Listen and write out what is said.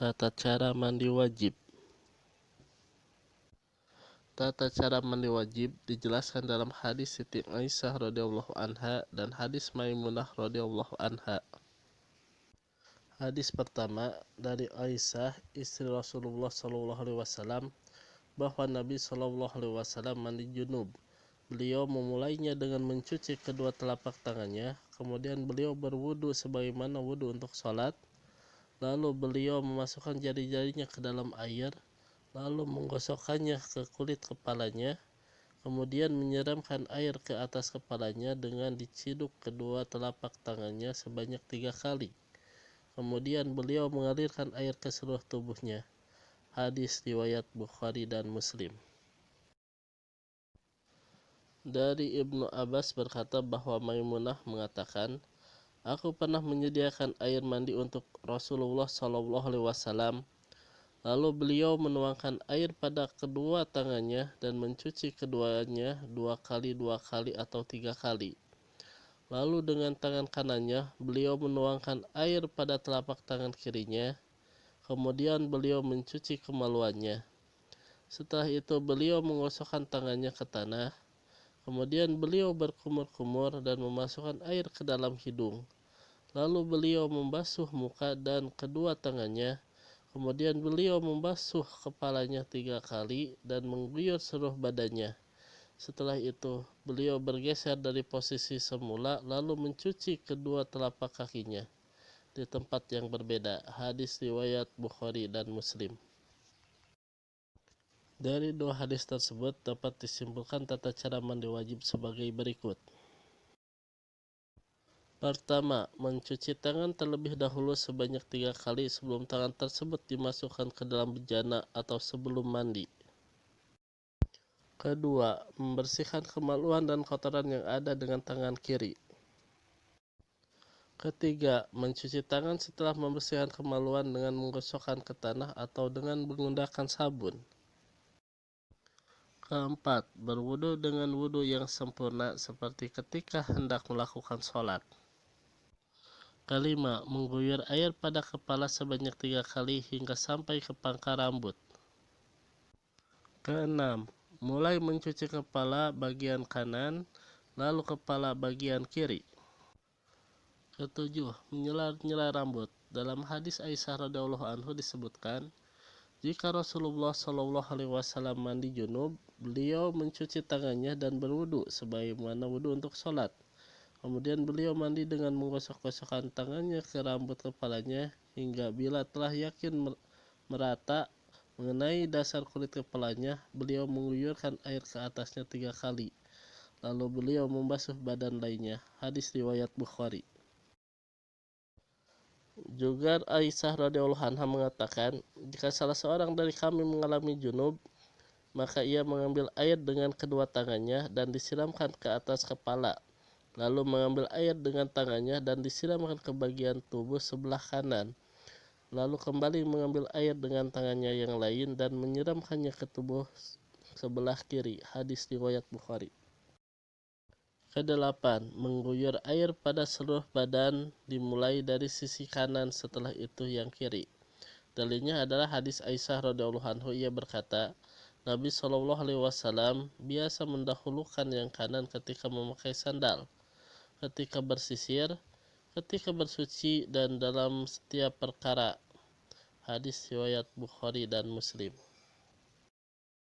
Tata cara mandi wajib. Tata cara mandi wajib dijelaskan dalam hadis Siti Aisyah radhiyallahu anha dan hadis Maimunah radhiyallahu anha. Hadis pertama dari Aisyah, istri Rasulullah SAW, bahwa Nabi SAW mandi junub. Beliau memulainya dengan mencuci kedua telapak tangannya, kemudian beliau berwudu sebagaimana wudu untuk sholat. Lalu beliau memasukkan jari-jarinya ke dalam air, lalu menggosokkannya ke kulit kepalanya, kemudian menyiramkan air ke atas kepalanya dengan diciduk kedua telapak tangannya sebanyak 3 kali. Kemudian beliau mengalirkan air ke seluruh tubuhnya. Hadis riwayat Bukhari dan Muslim. Dari Ibnu Abbas berkata bahwa Maimunah mengatakan, "Aku pernah menyediakan air mandi untuk Rasulullah SAW. Lalu beliau menuangkan air pada kedua tangannya dan mencuci keduanya 2 kali atau 3 kali. Lalu dengan tangan kanannya beliau menuangkan air pada telapak tangan kirinya. Kemudian beliau mencuci kemaluannya. Setelah itu beliau menggosokkan tangannya ke tanah. Kemudian beliau berkumur-kumur dan memasukkan air ke dalam hidung. Lalu beliau membasuh muka dan kedua tangannya. Kemudian beliau membasuh kepalanya 3 kali dan mengguyur seluruh badannya. Setelah itu beliau bergeser dari posisi semula lalu mencuci kedua telapak kakinya di tempat yang berbeda." Hadis riwayat Bukhari dan Muslim. Dari dua hadis tersebut dapat disimpulkan tata cara mandi wajib sebagai berikut. Pertama, mencuci tangan terlebih dahulu sebanyak 3 kali sebelum tangan tersebut dimasukkan ke dalam bejana atau sebelum mandi. Kedua, membersihkan kemaluan dan kotoran yang ada dengan tangan kiri. Ketiga, mencuci tangan setelah membersihkan kemaluan dengan menggosokkan ke tanah atau dengan menggunakan sabun. Keempat, berwudu dengan wudu yang sempurna seperti ketika hendak melakukan sholat. Kelima, mengguyur air pada kepala sebanyak 3 kali hingga sampai ke pangkal rambut. Keenam, mulai mencuci kepala bagian kanan, lalu kepala bagian kiri. Ketujuh, menyela-nyela rambut. Dalam hadis Aisyah radhiyallahu anhu disebutkan, jika Rasulullah SAW mandi junub, beliau mencuci tangannya dan berwudu sebagaimana wudu untuk sholat. Kemudian beliau mandi dengan menggosok-gosokkan tangannya ke rambut kepalanya hingga bila telah yakin merata mengenai dasar kulit kepalanya, beliau mengguyurkan air ke atasnya 3 kali. Lalu beliau membasuh badan lainnya. Hadis riwayat Bukhari. Juga Aisyah radhiyallahu anha mengatakan, jika salah seorang dari kami mengalami junub, maka ia mengambil air dengan kedua tangannya dan disiramkan ke atas kepala, lalu mengambil air dengan tangannya dan disiramkan ke bagian tubuh sebelah kanan, lalu kembali mengambil air dengan tangannya yang lain dan menyiramkannya ke tubuh sebelah kiri. Hadis riwayat Bukhari. Kedelapan, mengguyur air pada seluruh badan dimulai dari sisi kanan setelah itu yang kiri. Dalilnya adalah hadis Aisyah radhiyallahu anha, ia berkata, Nabi SAW biasa mendahulukan yang kanan ketika memakai sandal, ketika bersisir, ketika bersuci dan dalam setiap perkara. Hadis riwayat Bukhari dan Muslim.